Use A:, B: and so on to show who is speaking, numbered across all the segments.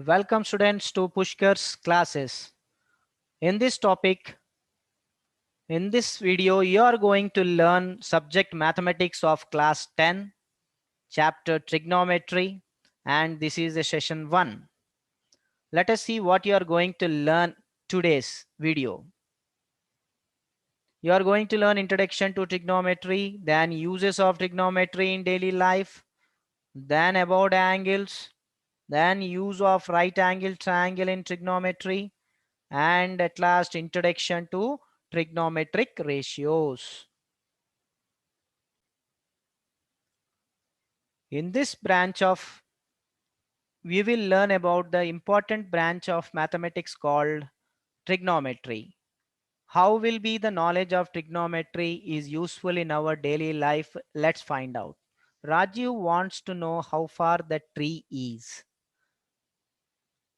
A: Welcome students to Pushkar's classes. In this topic, in this video, you are going to learn subject mathematics of class 10, chapter trigonometry, and this is a session 1. Let us see what you are going to learn today's video. You are going to learn introduction to trigonometry, then uses of trigonometry in daily life, then about angles, then use of right angle triangle in trigonometry, and at last introduction to trigonometric ratios. In this branch of we will learn about the important branch of mathematics called trigonometry. How will be the knowledge of trigonometry is useful in our daily life? Let's find out. Rajiv wants to know how far the tree is.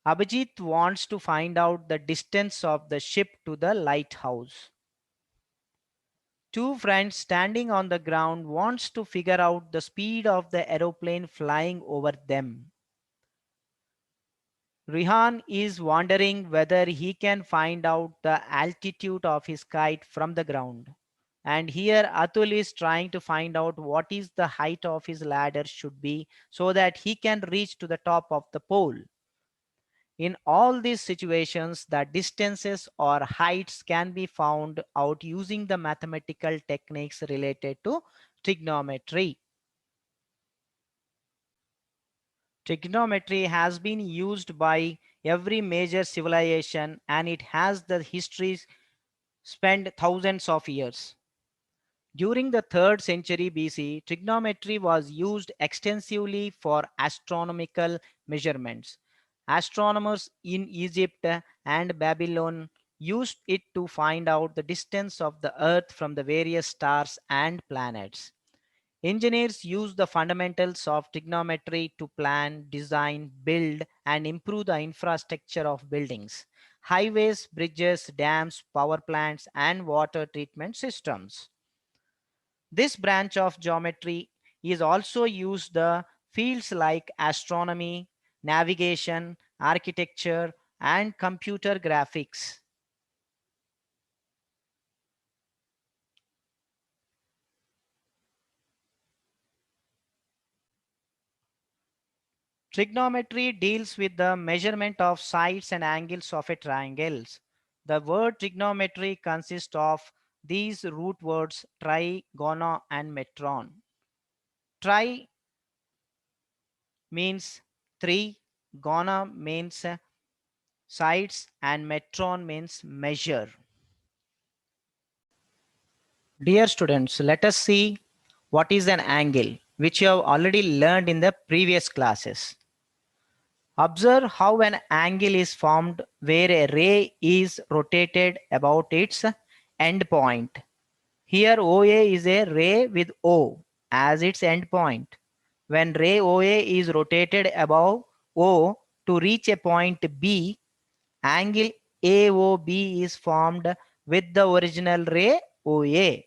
A: Abhijit wants to find out the distance of the ship to the lighthouse. Two friends standing on the ground wants to figure out the speed of the aeroplane flying over them. Rihan is wondering whether he can find out the altitude of his kite from the ground. And here Atul is trying to find out what is the height of his ladder should be so that he can reach to the top of the pole. In all these situations, the distances or heights can be found out using the mathematical techniques related to trigonometry. Trigonometry has been used by every major civilization and it has the history spent thousands of years. During the 3rd century BC, trigonometry was used extensively for astronomical measurements. Astronomers in Egypt and Babylon used it to find out the distance of the Earth from the various stars and planets. Engineers use the fundamentals of trigonometry to plan, design, build, and improve the infrastructure of buildings, highways, bridges, dams, power plants, and water treatment systems. This branch of geometry is also used the fields like astronomy, navigation, architecture, and computer graphics. Trigonometry deals with the measurement of sides and angles of a triangle. The word trigonometry consists of these root words tri, gona, and metron. Tri means three, gona means sides, and metron means measure. Dear students, let us see what is an angle, which you have already learned in the previous classes. Observe how an angle is formed where a ray is rotated about its endpoint. Here OA is a ray with O as its endpoint. When ray OA is rotated above O to reach a point B, angle AOB is formed with the original ray OA.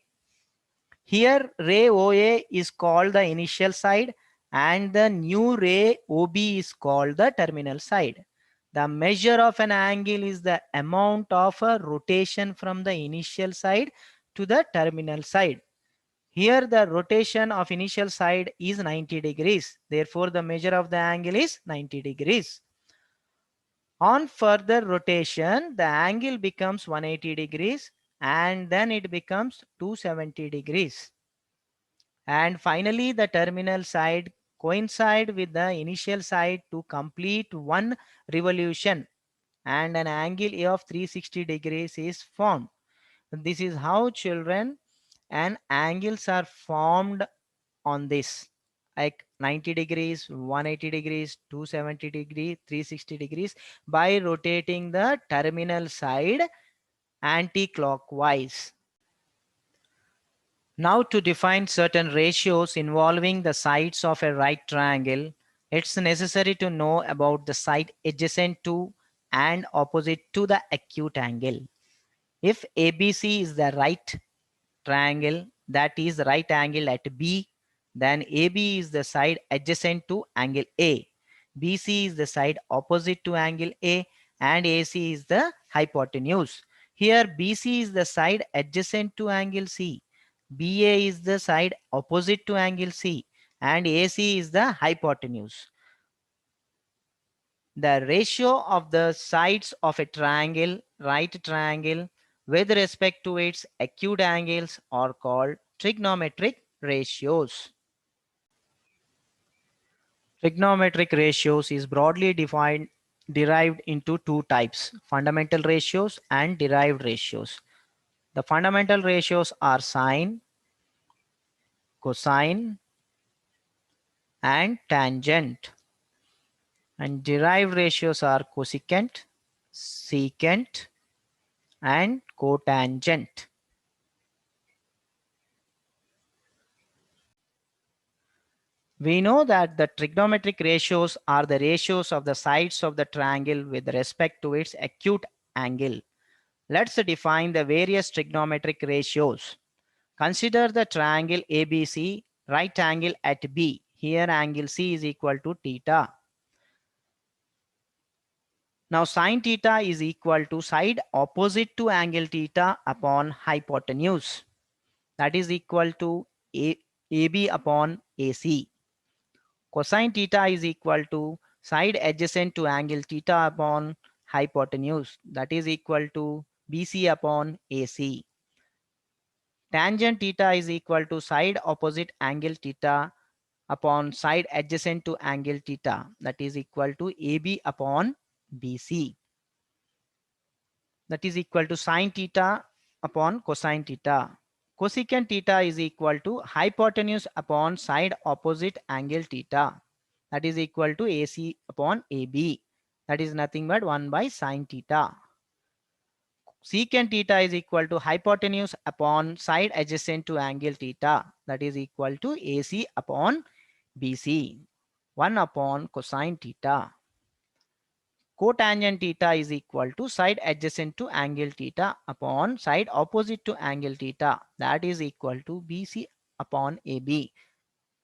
A: Here ray OA is called the initial side and the new ray OB is called the terminal side. The measure of an angle is the amount of a rotation from the initial side to the terminal side. Here the rotation of initial side is 90 degrees. Therefore, the measure of the angle is 90 degrees. On further rotation, the angle becomes 180 degrees and then it becomes 270 degrees. And finally, the terminal side coincide with the initial side to complete one revolution and an angle of 360 degrees is formed. This is how children and angles are formed on this, like 90 degrees, 180 degrees, 270 degrees, 360 degrees by rotating the terminal side anti-clockwise. Now to define certain ratios involving the sides of a right triangle, it's necessary to know about the side adjacent to and opposite to the acute angle. If ABC is the right triangle, that is right angle at B, then AB is the side adjacent to angle A. BC is the side opposite to angle A, and AC is the hypotenuse. Here BC is the side adjacent to angle C. BA is the side opposite to angle C, and AC is the hypotenuse. The ratio of the sides of a triangle, right triangle, with respect to its acute angles are called trigonometric ratios. Trigonometric ratios is broadly defined derived into two types: fundamental ratios and derived ratios. The fundamental ratios are sine, cosine, and tangent, and derived ratios are cosecant, secant, and cotangent. We know that the trigonometric ratios are the ratios of the sides of the triangle with respect to its acute angle. Let's define the various trigonometric ratios. Consider the triangle ABC, right angle at B. Here angle C is equal to theta. Now sin theta is equal to side opposite to angle theta upon hypotenuse. That is equal to AB upon AC. Cosine theta is equal to side adjacent to angle theta upon hypotenuse. That is equal to BC upon AC. Tangent theta is equal to side opposite angle theta upon side adjacent to angle theta. That is equal to AB upon BC. That is equal to sine theta upon cosine theta. Cosecant theta is equal to hypotenuse upon side opposite angle theta. That is equal to AC upon AB. That is nothing but 1 by sine theta. Secant theta is equal to hypotenuse upon side adjacent to angle theta. That is equal to AC upon BC. 1 upon cosine theta. Cotangent theta is equal to side adjacent to angle theta upon side opposite to angle theta. That is equal to BC upon AB.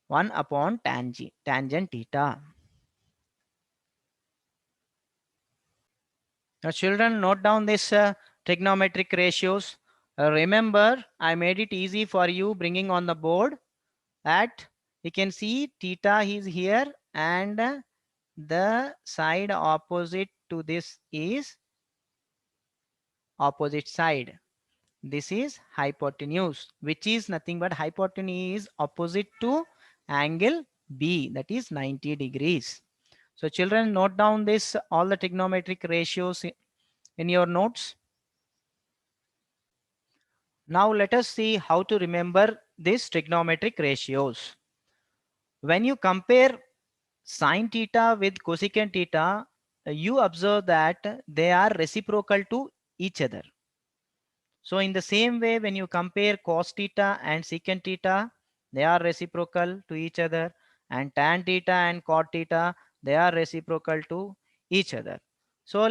A: 1 upon tangent theta. Now children, note down this trigonometric ratios. Remember, I made it easy for you bringing on the board that you can see theta is here, and the side opposite to this is opposite side. This is hypotenuse, which is nothing but hypotenuse is opposite to angle B, that is 90 degrees. So children, note down this all the trigonometric ratios in your notes. Now let us see how to remember these trigonometric ratios. When you compare sine theta with cosecant theta, you observe that they are reciprocal to each other. So in the same way, when you compare cos theta and secant theta, they are reciprocal to each other, and tan theta and cot theta, they are reciprocal to each other. So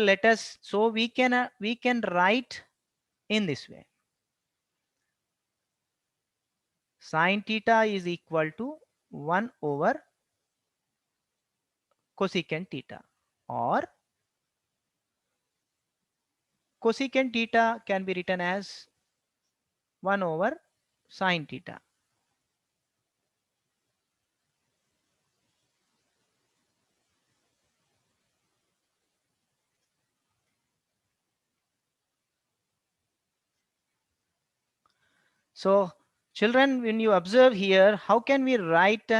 A: we can write in this way. Sin theta is equal to 1 over cosecant theta, or cosecant theta can be written as 1 over sin theta. So children, when you observe here, how can we write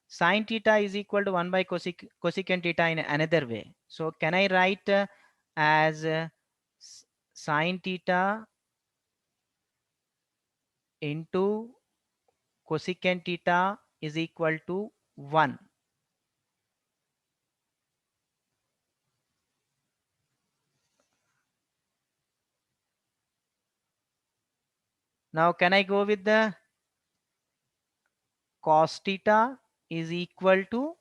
A: sin theta is equal to 1 by cosecant theta in another way? So can I write as sin theta into cosecant theta is equal to 1. Now can I go with the cos theta is equal to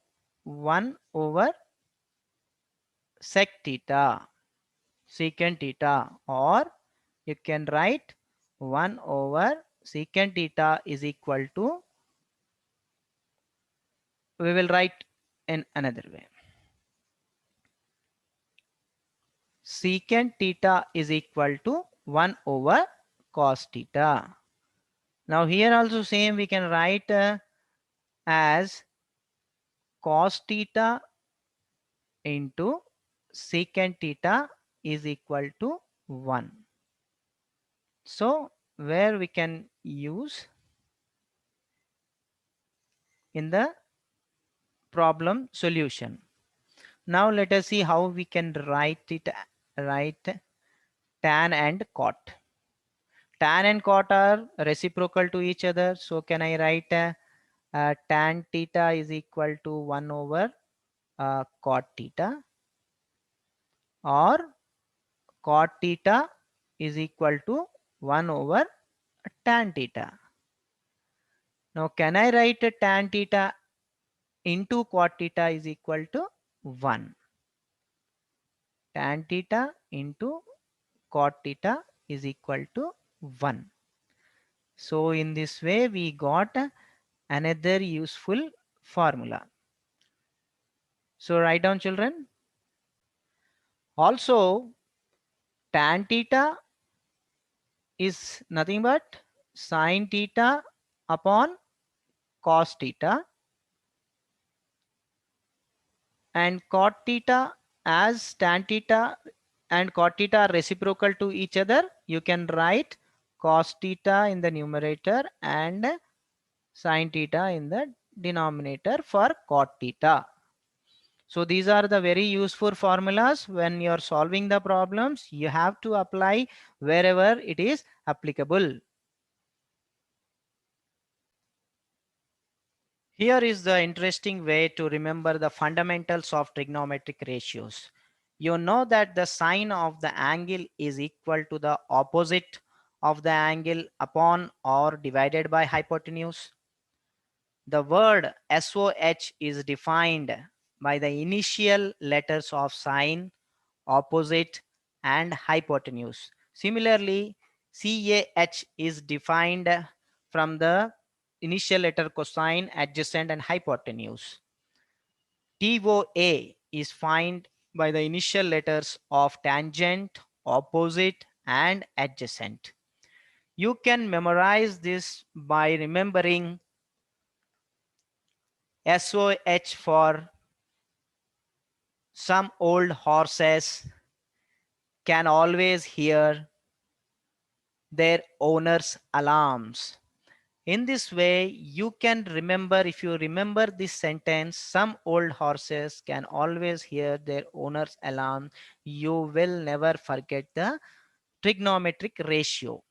A: 1 over sec theta, secant theta, or you can write 1 over secant theta is equal to, we will write in another way. secant theta is equal to 1 over cos theta. Now here also same we can write as cos theta into secant theta is equal to 1. So where we can use in the problem solution. Now let us see how we can write tan and cot. Tan and cot are reciprocal to each other. So can I write tan theta is equal to 1 over cot theta, or cot theta is equal to 1 over tan theta. Now can I write tan theta into cot theta is equal to 1. Tan theta into cot theta is equal to 1. So in this way we got another useful formula. So write down, children. Also tan theta is nothing but sin theta upon cos theta, and cot theta, as tan theta and cot theta are reciprocal to each other, you can write cos theta in the numerator and sin theta in the denominator for cot theta. So these are the very useful formulas. When you're solving the problems, you have to apply wherever it is applicable. Here is the interesting way to remember the fundamentals of trigonometric ratios. You know that the sine of the angle is equal to the opposite of the angle upon or divided by hypotenuse. The word SOH is defined by the initial letters of sine, opposite, and hypotenuse. Similarly, CAH is defined from the initial letter cosine, adjacent, and hypotenuse. TOA is defined by the initial letters of tangent, opposite, and adjacent. You can memorize this by remembering SOH for some old horses can always hear their owner's alarms. In this way, you can remember, if you remember this sentence, some old horses can always hear their owner's alarm, you will never forget the trigonometric ratio.